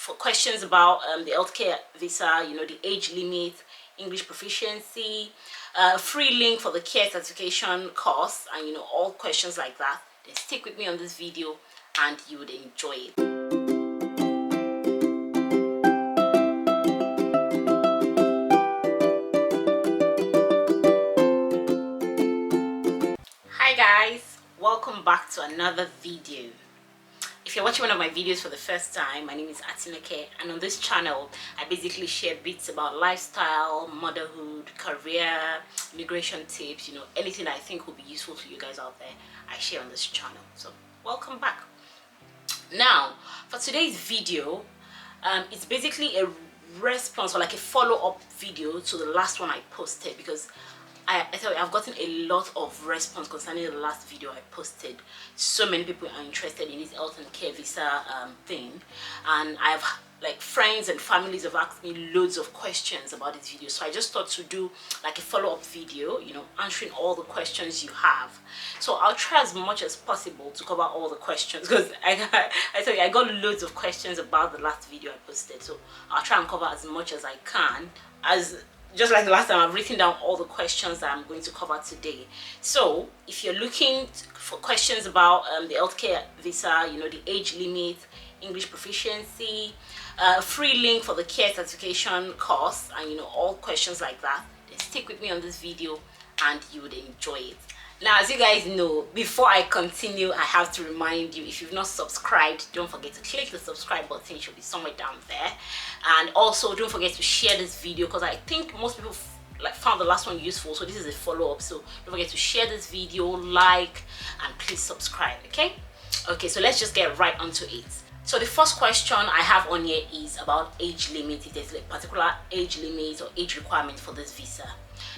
for questions about the healthcare visa, the age limit, English proficiency, free link for the care certification course, and all questions like that, then stick with me on this video and you would enjoy it. Hi guys, welcome back to another video. If you're watching one of my videos for the first time, my name is Relocate, and on this channel I basically share bits about lifestyle, motherhood, career, immigration tips, anything I think will be useful to you guys out there, I share on this channel. So welcome back. Now for today's video, it's basically a response or like a follow-up video to the last one I posted, because I tell you, I've gotten a lot of response concerning the last video I posted. So many people are interested in this health and care visa thing, and I've like friends and families have asked me loads of questions about this video. So I just thought to do like a follow-up video, answering all the questions you have. So I'll try as much as possible to cover all the questions, because I tell you, I got loads of questions about the last video I posted. So I'll try and cover as much as I can, just like the last time. I've written down all the questions that I'm going to cover today. So if you're looking for questions about the healthcare visa, the age limit, English proficiency, free link for the care certification course, and all questions like that, then stick with me on this video and you would enjoy it. Now, as you guys know, before I continue, I have to remind you, if you've not subscribed, don't forget to click the subscribe button. It should be somewhere down there. And also don't forget to share this video, because I think most people found the last one useful. So this is a follow-up, so don't forget to share this video, like, and please subscribe. Okay, so let's just get right onto it. So the first question I have on here is about age limit. It is a particular age limit or age requirement for this visa.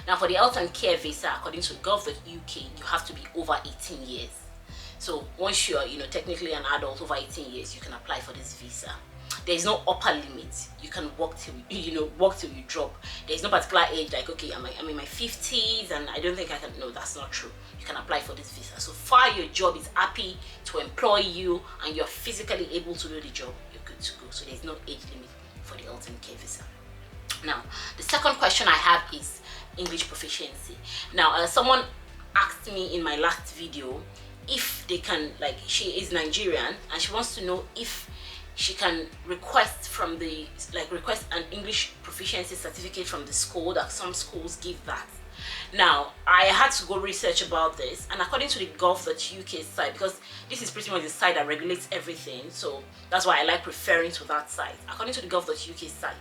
Now for the health and care visa, according to gov.uk, you have to be over 18 years. So once you're technically an adult over 18 years, you can apply for this visa. There is no upper limit. You can work till you drop. There is no particular age like, okay, I'm in my 50s and I don't think I can. No, that's not true. You can apply for this visa. So far your job is happy to employ you and you're physically able to do the job, you're good to go. So there's no age limit for the health and care visa. Now the second question I have is English proficiency. Now someone asked me in my last video if they can, she is Nigerian and she wants to know if she can request an English proficiency certificate from the school, that some schools give that. Now I had to go research about this, and according to the gov.uk site, because this is pretty much the site that regulates everything, so that's why I like referring to that site. According to the gov.uk site,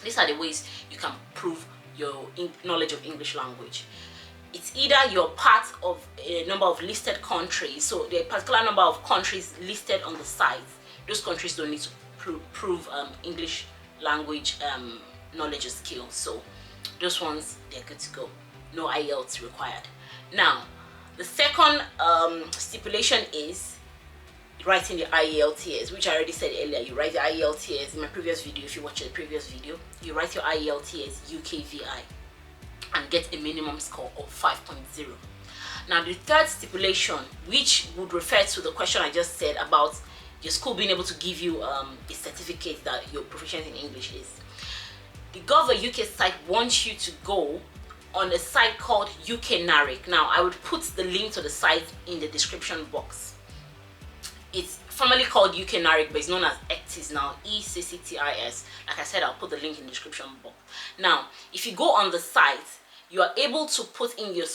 these are the ways you can prove your knowledge of English language. It's either you're part of a number of listed countries, so there are a particular number of countries listed on the site. Those countries don't need to prove English language knowledge or skills, so those ones, they're good to go. No IELTS required. Now the second stipulation is writing the IELTS, which I already said earlier. You write the IELTS in my previous video. If you watch the previous video, you write your IELTS UKVI and get a minimum score of 5.0. Now the third stipulation, which would refer to the question I just said about your school being able to give you a certificate that you're proficient in English, is the gov.uk site wants you to go on a site called UK NARIC. Now I would put the link to the site in the description box. It's formerly called UK NARIC, but it's known as ECTIS now, ECCTIS. Like I said, I'll put the link in the description box. Now if you go on the site, you are able to put in your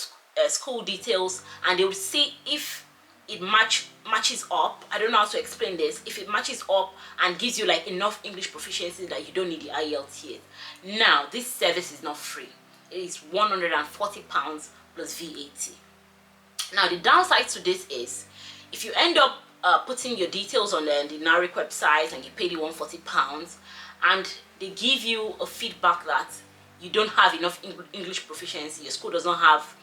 school details, and they will see if it matches up. I don't know how to explain this. If it matches up and gives you enough English proficiency that you don't need the IELTS yet. Now this service is not free. It is £140 plus VAT. Now the downside to this is, if you end up putting your details on the NARIC website and you pay the £140 and they give you a feedback that you don't have enough English proficiency, your school does not have,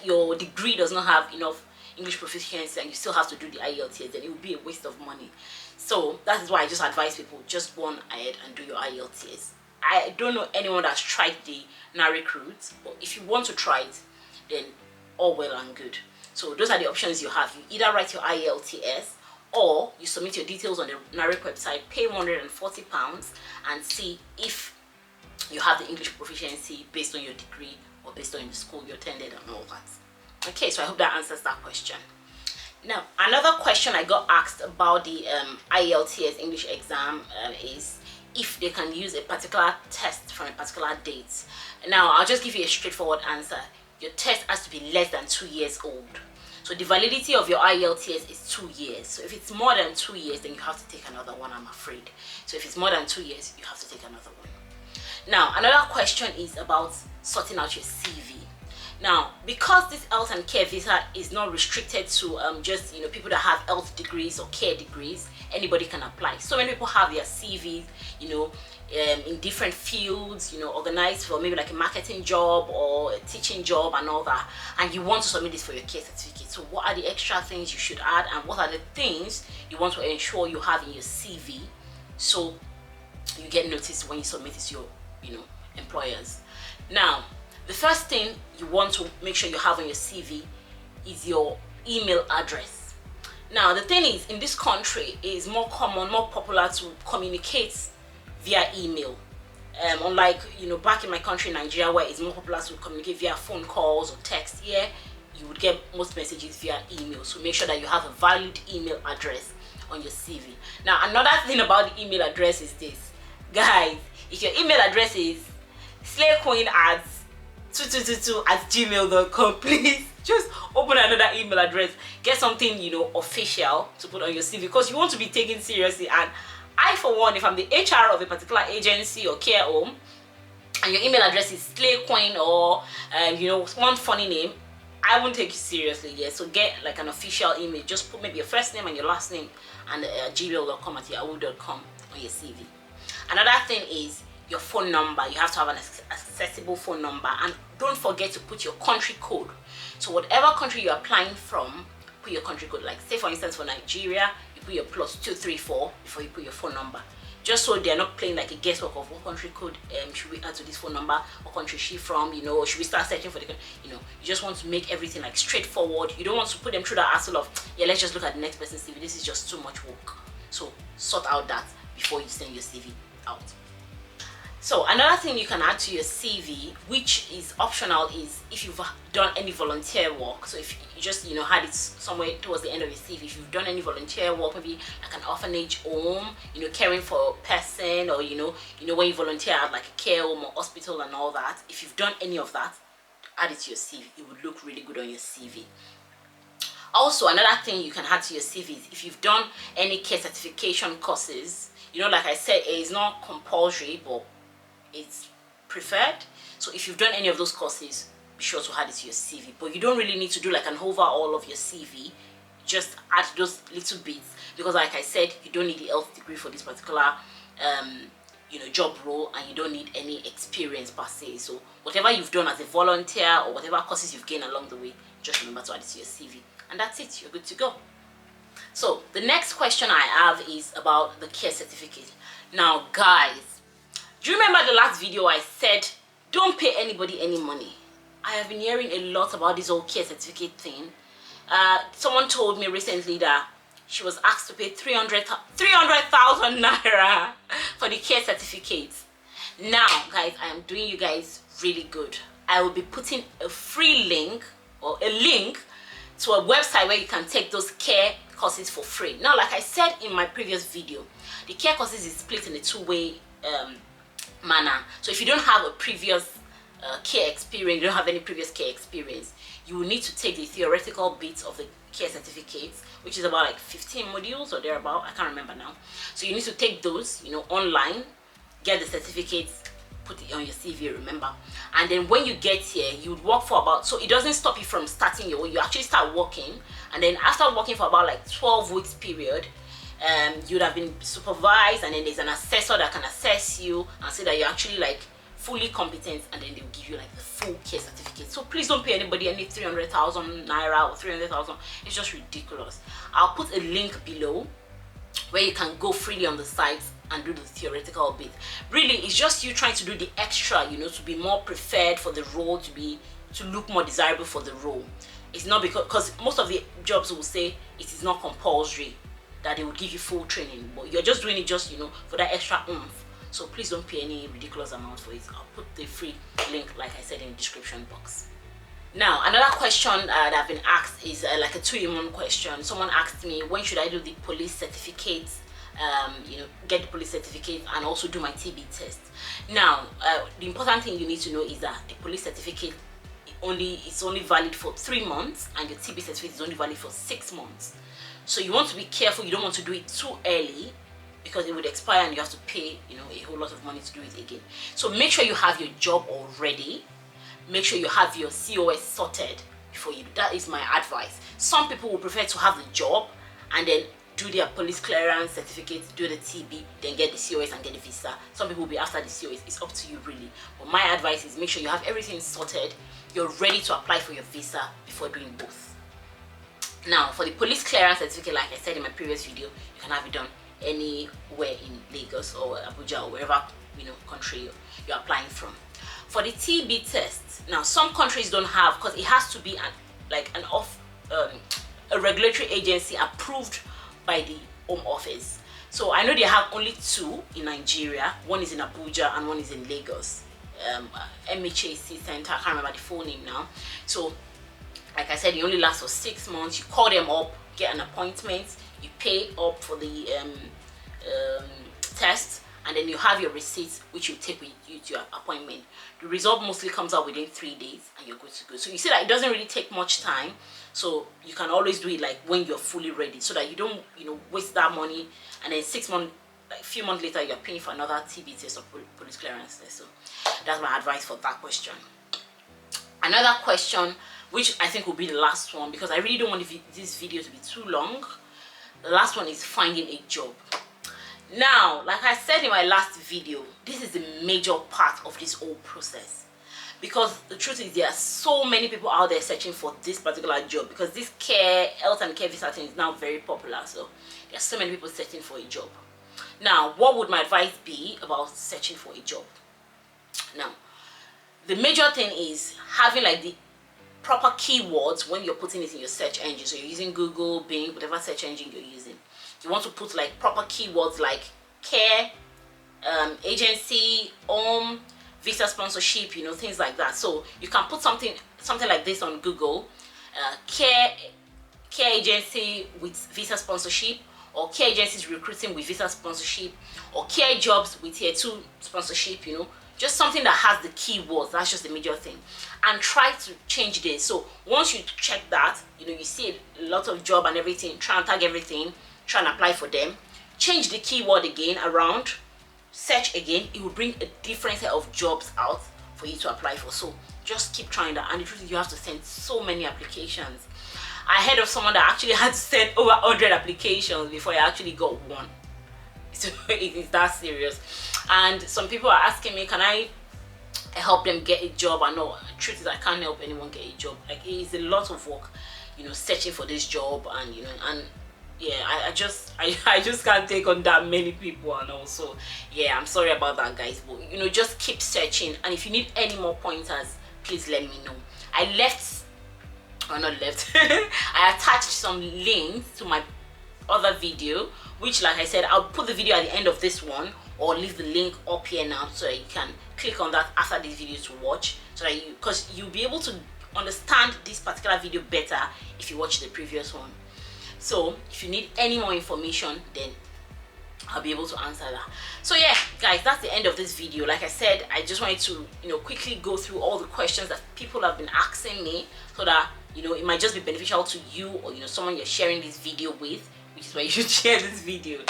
your degree does not have enough English proficiency, and you still have to do the IELTS, then it will be a waste of money. So that is why I just advise people, just go on ahead and do your IELTS. I don't know anyone that's tried the NARIC route, but if you want to try it, then all well and good. So those are the options you have. You either write your IELTS or you submit your details on the NARIC website, pay £140 and see if you have the English proficiency based on your degree or based on the school you attended and all that. Okay, so I hope that answers that question. Now, another question I got asked about the IELTS English exam is if they can use a particular test from a particular date. Now, I'll just give you a straightforward answer. Your test has to be less than 2 years old. So the validity of your IELTS is 2 years. So if it's more than 2 years, then you have to take another one, I'm afraid. So if it's more than 2 years, you have to take another one. Now, another question is about sorting out your CV. Now, because this health and care visa is not restricted to just people that have health degrees or care degrees, anybody can apply. So many people have their CVs, in different fields, organized for maybe like a marketing job or a teaching job and all that, and you want to submit this for your care certificate. So what are the extra things you should add, and what are the things you want to ensure you have in your CV so you get noticed when you submit it to your employers? Now, the first thing you want to make sure you have on your CV is your email address. Now, the thing is, in this country, it is more common, more popular to communicate via email. Unlike, back in my country, Nigeria, where it's more popular to communicate via phone calls or text, here, you would get most messages via email. So make sure that you have a valid email address on your CV. Now, another thing about the email address is this. Guys, if your email address is slayqueen@2222@gmail.com, please just open another email address. Get something official to put on your CV, because you want to be taken seriously. And I, for one, if I'm the HR of a particular agency or care home and your email address is slayqueen or one funny name, I won't take you seriously. Yeah, so get like an official email. Just put maybe your first name and your last name and gmail.com at yahoo.com on your CV. Another thing is your phone number. You have to have an accessible phone number, and don't forget to put your country code. So whatever country you're applying from, put your country code. Like, say for instance, for Nigeria, you put your +234 before you put your phone number, just so they're not playing like a guesswork of what country code should we add to this phone number, what country is she from, or should we start searching for the you just want to make everything like straightforward. You don't want to put them through the hassle of, yeah, let's just look at the next person's CV. This is just too much work. So sort out that before you send your CV out. So another thing you can add to your CV, which is optional, is if you've done any volunteer work. So if you just had it somewhere towards the end of your CV, if you've done any volunteer work, maybe like an orphanage home, caring for a person, or when you volunteer at like a care home or hospital and all that, if you've done any of that, add it to your CV. It would look really good on your CV. Also, another thing you can add to your CV is if you've done any care certification courses. Like I said, it is not compulsory, but it's preferred. So if you've done any of those courses, be sure to add it to your CV. But you don't really need to do like an overhaul of your CV. Just add those little bits, because like I said, you don't need the health degree for this particular job role, and you don't need any experience per se. So whatever you've done as a volunteer or whatever courses you've gained along the way, just remember to add it to your CV, and that's it. You're good to go. So the next question I have is about the care certificate. Now guys, do you remember the last video I said don't pay anybody any money? I have been hearing a lot about this whole care certificate thing. Someone told me recently that she was asked to pay 300,000 naira for the care certificate. Now guys, I am doing you guys really good. I will be putting a free link, or a link to a website where you can take those care courses for free. Now, like I said in my previous video, the care courses is split in a two-way manner. So if you don't have a previous care experience, you don't have any previous care experience, you will need to take the theoretical bits of the care certificates, which is about like 15 modules or thereabout. I can't remember now. So you need to take those, online, get the certificates, put it on your CV, remember. And then when you get here, you would work for about, so it doesn't stop you from starting your way. You actually start working, and then after working for about like 12 weeks period, you'd have been supervised, and then there's an assessor that can assess you and say that you're actually like fully competent, and then they'll give you like the full care certificate. So please don't pay anybody any 300,000 naira or 300,000. It's just ridiculous. I'll put a link below where you can go freely on the site and do the theoretical bit. Really, it's just you trying to do the extra, to be more preferred for the role, to look more desirable for the role. It's not because most of the jobs will say it is not compulsory that they will give you full training, but you're just doing it just, you know, for that extra oomph. So please don't pay any ridiculous amount for it. I'll put the free link, like I said, in the description box. Now, another question that I've been asked is like a 2-in-1 question. Someone asked me, when should I do the police certificate, you know, get the police certificate and also do my TB test? Now, the important thing you need to know is that the police certificate it's only valid for 3 months, and your TB certificate is only valid for 6 months. So you want to be careful. You don't want to do it too early, because it would expire and you have to pay, you know, a whole lot of money to do it again. So make sure you have your job already. Make sure you have your COS sorted before you do. That is my advice. Some people will prefer to have the job and then do their police clearance certificate, do the TB, then get the COS and get the visa. Some people will be after the COS. It's up to you really. But my advice is make sure you have everything sorted. You're ready to apply for your visa before doing both. Now, for the police clearance certificate, like I said in my previous video, you can have it done anywhere in Lagos or Abuja or wherever, you know, country you're applying from. For the TB test, now some countries don't have, because it has to be a regulatory agency approved by the Home Office. So I know they have only 2 in Nigeria. One is in Abuja and one is in Lagos. MHAC Center, I can't remember the full name now. So like I said, it only lasts for 6 months. You call them up, get an appointment, you pay up for the test, and then you have your receipts, which you take with you to your appointment. The result mostly comes out within 3 days and you're good to go. So you see that it doesn't really take much time, so you can always do it like when you're fully ready, so that you don't, you know, waste that money and then 6 months, like a few months later, you're paying for another TB test or police clearance test. So that's my advice for that question. Another question, which I think will be the last one, because I really don't want this video to be too long. The last one is finding a job. Now, like I said in my last video, this is the major part of this whole process, because the truth is there are so many people out there searching for this particular job, because this health and care visa thing is now very popular. So there are so many people searching for a job. Now, what would my advice be about searching for a job? Now, the major thing is having like the proper keywords when you're putting it in your search engine. So you're using Google, Bing, whatever search engine you're using. You want to put like proper keywords like care, agency, home, visa sponsorship, you know, things like that. So you can put something like this on Google: care agency with visa sponsorship, or care agencies recruiting with visa sponsorship, or care jobs with tier 2 sponsorship, you know. Just something that has the keywords. That's just the major thing. And try to change this. So once you check that, you know, you see a lot of job and everything, try and tag everything, try and apply for them. Change the keyword again around, search again. It will bring a different set of jobs out for you to apply for. So just keep trying that. And the truth is, you have to send so many applications. I heard of someone that actually had to send over 100 applications before he actually got one. So it is that serious. And some people are asking me, can I help them get a job? I know the truth is I can't help anyone get a job. Like, it is a lot of work, you know, searching for this job, and you know, and yeah, I just can't take on that many people. And also, yeah, I'm sorry about that, guys, but you know, just keep searching. And if you need any more pointers, please let me know. I attached some links to my other video, which, like I said, I'll put the video at the end of this one, or leave the link up here now, so that you can click on that after this video to watch, so that because you'll be able to understand this particular video better if you watch the previous one. So if you need any more information, then I'll be able to answer that. So yeah, guys, that's the end of this video. Like I said, I just wanted to, you know, quickly go through all the questions that people have been asking me, so that, you know, it might just be beneficial to you, or you know, someone you're sharing this video with, which is why you should share this video.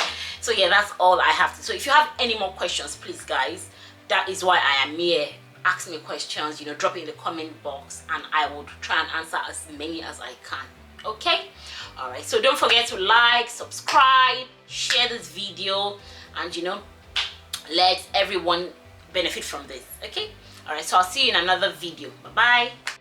So yeah, that's all I have to. So if you have any more questions, please, guys, that is why I am here. Ask me questions, you know, drop it in the comment box, and I will try and answer as many as I can. Okay? All right, so don't forget to like, subscribe, share this video, and you know, let everyone benefit from this. Okay? All right, so I'll see you in another video. Bye bye.